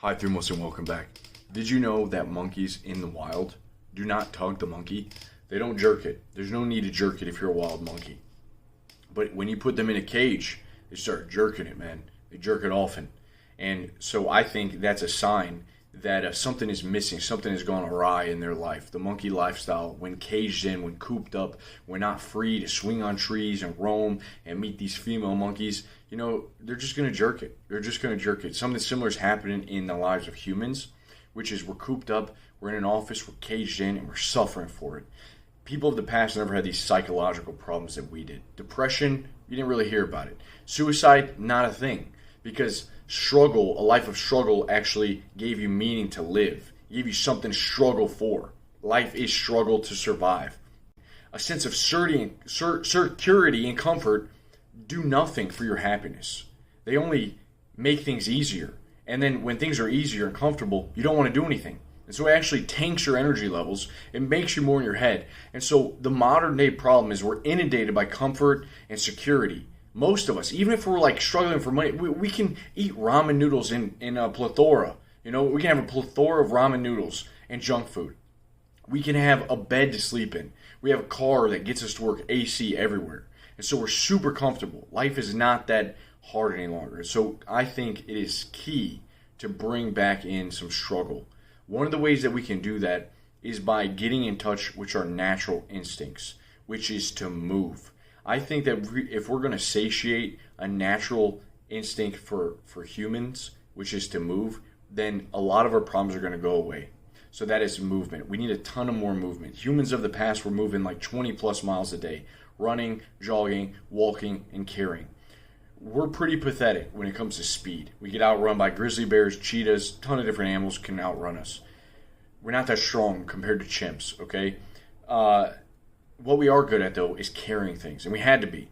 Hi, Thumos, and welcome back. Did you know that monkeys in the wild do not tug the monkey? They don't jerk it. There's no need to jerk it if you're a wild monkey. But when you put them in a cage, they start jerking it, man. They jerk it often. And so I think that's a sign that something is missing, something has gone awry in their life. The monkey lifestyle, when caged in, when cooped up, when not free to swing on trees and roam and meet these female monkeys, they're just going to jerk it. They're just going to jerk it. Something similar is happening in the lives of humans, which is we're cooped up, we're in an office, we're caged in, and we're suffering for it. People of the past never had these psychological problems that we did. Depression, you didn't really hear about it. Suicide, not a thing. Because struggle, a life of struggle, actually gave you meaning to live. It gave you something to struggle for. Life is struggle to survive. A sense of security and comfort do nothing for your happiness. They only make things easier. And then when things are easier and comfortable, you don't want to do anything. And so it actually tanks your energy levels. It makes you more in your head. And so the modern day problem is we're inundated by comfort and security. Most of us, even if we're like struggling for money, we can eat ramen noodles in a plethora. We can have a plethora of ramen noodles and junk food. We can have a bed to sleep in. We have a car that gets us to work, AC everywhere. And so we're super comfortable. Life is not that hard any longer. So I think it is key to bring back in some struggle. One of the ways that we can do that is by getting in touch with our natural instincts, which is to move. I think that if we're going to satiate a natural instinct for humans, which is to move, then a lot of our problems are going to go away. So that is movement. We need a ton of more movement. Humans of the past were moving like 20 plus miles a day, running, jogging, walking, and carrying. We're pretty pathetic when it comes to speed. We get outrun by grizzly bears, cheetahs, a ton of different animals can outrun us. We're not that strong compared to chimps, okay? What we are good at, though, is carrying things. And we had to be.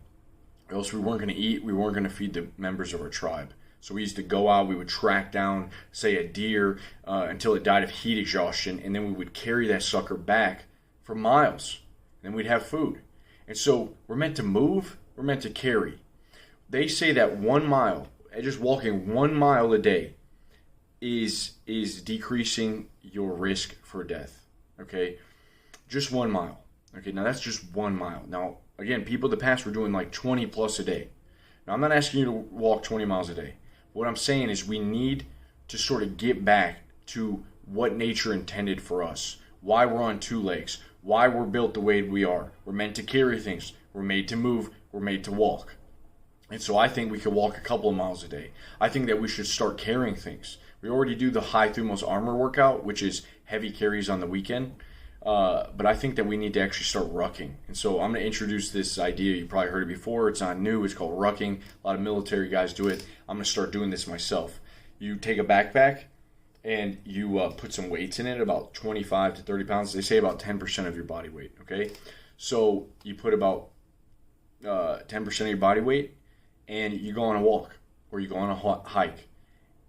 Or else we weren't going to eat. We weren't going to feed the members of our tribe. So we used to go out. We would track down, say, a deer until it died of heat exhaustion. And then we would carry that sucker back for miles. And then we'd have food. And so we're meant to move. We're meant to carry. They say that 1 mile, just walking 1 mile a day, is decreasing your risk for death. Okay? Just 1 mile. Okay, now that's just 1 mile. Now, again, people of the past were doing like 20 plus a day. Now, I'm not asking you to walk 20 miles a day. What I'm saying is we need to sort of get back to what nature intended for us. Why we're on two legs. Why we're built the way we are. We're meant to carry things. We're made to move. We're made to walk. And so I think we could walk a couple of miles a day. I think that we should start carrying things. We already do the High Thumos Armor workout, which is heavy carries on the weekend. But I think that we need to actually start rucking. And so I'm going to introduce this idea. You probably heard it before. It's not new. It's called rucking. A lot of military guys do it. I'm going to start doing this myself. You take a backpack and you put some weights in it, about 25 to 30 pounds. They say about 10% of your body weight, okay? So you put about 10% of your body weight and you go on a walk or you go on a hike.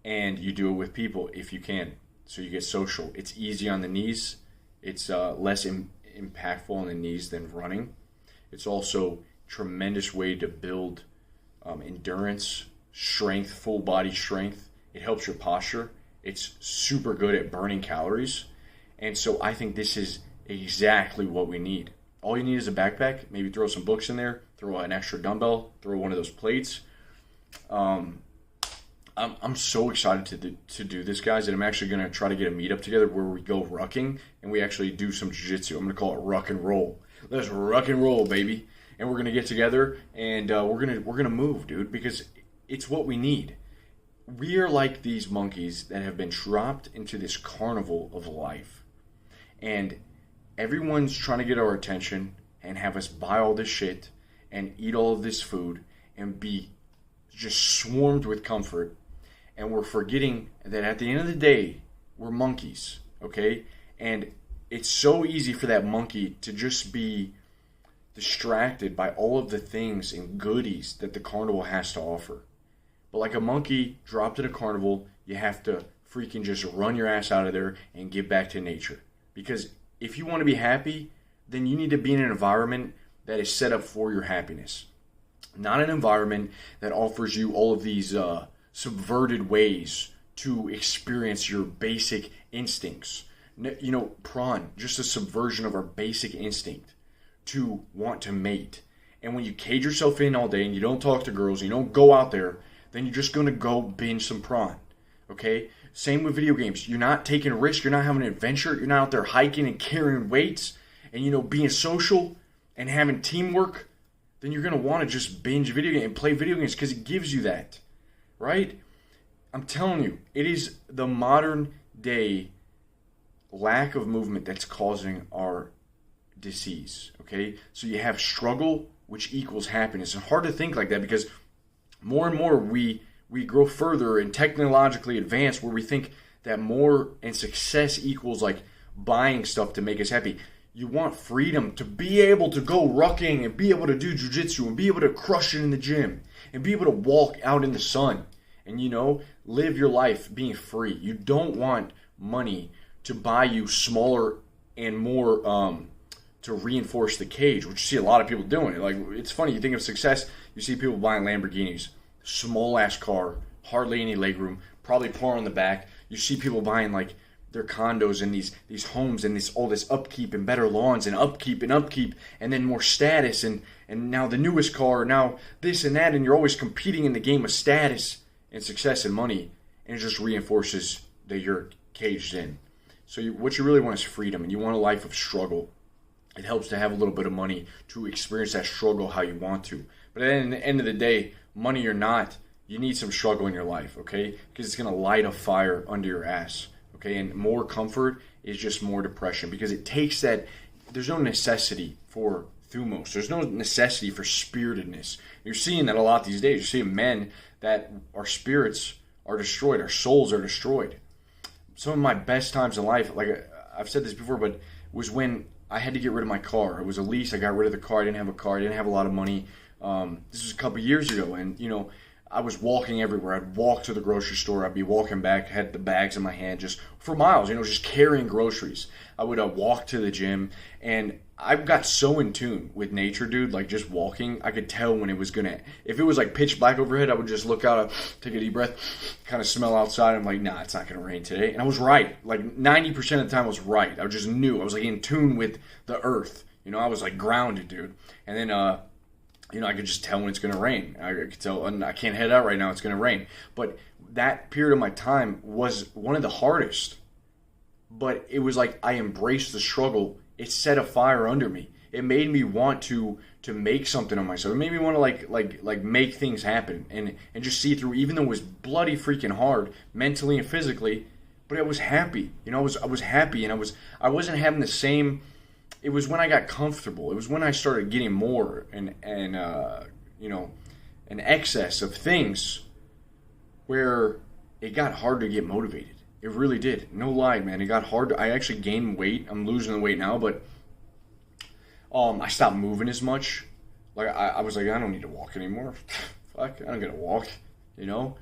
And you do it with people if you can. So you get social. It's easy on the knees. It's less impactful on the knees than running. It's also a tremendous way to build endurance, strength, full body strength. It helps your posture. It's super good at burning calories. And so I think this is exactly what we need. All you need is a backpack. Maybe throw some books in there. Throw an extra dumbbell. Throw one of those plates. I'm so excited to do this, guys, and I'm actually going to try to get a meetup together where we go rucking and we actually do some jiu-jitsu. I'm going to call it ruck and roll. Let's ruck and roll, baby. And we're going to get together and we're going to move, dude, because it's what we need. We are like these monkeys that have been dropped into this carnival of life. And everyone's trying to get our attention and have us buy all this shit and eat all of this food and be just swarmed with comfort. And we're forgetting that at the end of the day, we're monkeys, okay? And it's so easy for that monkey to just be distracted by all of the things and goodies that the carnival has to offer. But like a monkey dropped at a carnival, you have to freaking just run your ass out of there and get back to nature. Because if you want to be happy, then you need to be in an environment that is set up for your happiness. Not an environment that offers you all of these subverted ways to experience your basic instincts. Prawn, just a subversion of our basic instinct to want to mate. And when you cage yourself in all day and you don't talk to girls, you don't go out there, then you're just going to go binge some prawn. Okay? Same with video games. You're not taking a risk. You're not having an adventure. You're not out there hiking and carrying weights and, being social and having teamwork. Then you're going to want to just binge video game and play video games because it gives you that. Right? I'm telling you, it is the modern day lack of movement that's causing our disease. Okay? So you have struggle, which equals happiness. It's hard to think like that because more and more we grow further and technologically advance where we think that more and success equals like buying stuff to make us happy. You want freedom to be able to go rucking and be able to do jujitsu and be able to crush it in the gym and be able to walk out in the sun and, live your life being free. You don't want money to buy you smaller and more to reinforce the cage, which you see a lot of people doing. Like, it's funny, you think of success, you see people buying Lamborghinis, small ass car, hardly any legroom, probably poor on the back. You see people buying like their condos and these homes and all this upkeep and better lawns and upkeep and then more status and now the newest car, now this and that, and you're always competing in the game of status and success and money, and it just reinforces that you're caged in. So what you really want is freedom, and you want a life of struggle. It helps to have a little bit of money to experience that struggle how you want to. But at the end of the day, money or not, you need some struggle in your life, okay? Because it's going to light a fire under your ass, okay? And more comfort is just more depression because it takes that. There's no necessity for thumos. There's no necessity for spiritedness. You're seeing that a lot these days. You're seeing men that our spirits are destroyed. Our souls are destroyed. Some of my best times in life, like I've said this before, but was when I had to get rid of my car. It was a lease. I got rid of the car. I didn't have a car. I didn't have a lot of money. This was a couple years ago, and I was walking everywhere. I'd walk to the grocery store. I'd be walking back, had the bags in my hand, just for miles. Just carrying groceries. I would walk to the gym, and I got so in tune with nature, dude. Like just walking, I could tell when it was gonna. If it was like pitch black overhead, I would just look out, take a deep breath, kind of smell outside. I'm like, nah, it's not gonna rain today, and I was right. Like 90% of the time, I was right. I just knew. I was like in tune with the earth. I was like grounded, dude. And then I could just tell when it's going to rain. I could tell, and I can't head out right now, it's going to rain. But that period of my time was one of the hardest. But it was like I embraced the struggle. It set a fire under me. It made me want to make something of myself. It made me want to like make things happen and just see through, even though it was bloody freaking hard, mentally and physically. But I was happy. I was happy, and I wasn't having the same. It was when I got comfortable. It was when I started getting more and an excess of things where it got hard to get motivated. It really did. No lie, man. It got hard. I actually gained weight. I'm losing the weight now, but I stopped moving as much. Like I was like, I don't need to walk anymore. Fuck, I don't gotta walk. No,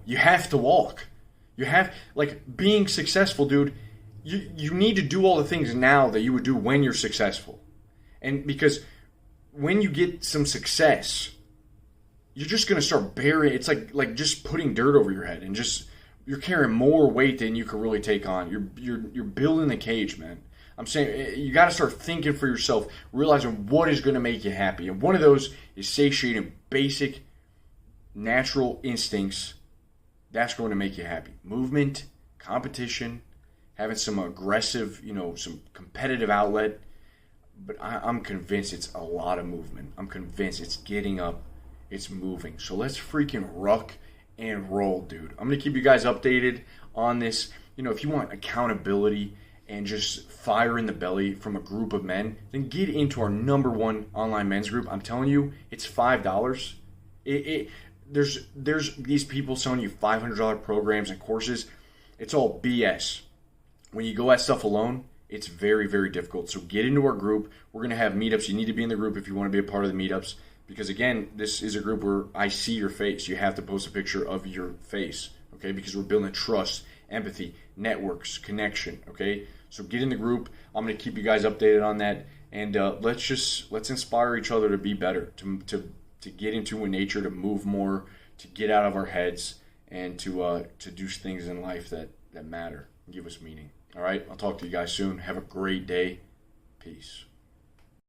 you have to walk. You have, like, being successful, dude. You need to do all the things now that you would do when you're successful. And because when you get some success, you're just going to start burying. It's like just putting dirt over your head and just you're carrying more weight than you can really take on. You're building the cage, man. I'm saying you got to start thinking for yourself, realizing what is going to make you happy. And one of those is satiating basic natural instincts. That's going to make you happy. Movement, competition, having some aggressive, some competitive outlet. But I'm convinced it's a lot of movement. I'm convinced it's getting up, it's moving. So let's freaking ruck and roll, dude. I'm going to keep you guys updated on this. If you want accountability and just fire in the belly from a group of men, then get into our #1 online men's group. I'm telling you, it's $5. There's these people selling you $500 programs and courses. It's all BS. When you go at stuff alone, it's very, very difficult. So get into our group. We're going to have meetups. You need to be in the group if you want to be a part of the meetups. Because, again, this is a group where I see your face. You have to post a picture of your face, okay? Because we're building trust, empathy, networks, connection, okay? So get in the group. I'm going to keep you guys updated on that. And let's inspire each other to be better, to get into nature, to move more, to get out of our heads, and to do things in life that matter, give us meaning. All right, I'll talk to you guys soon. Have a great day. Peace.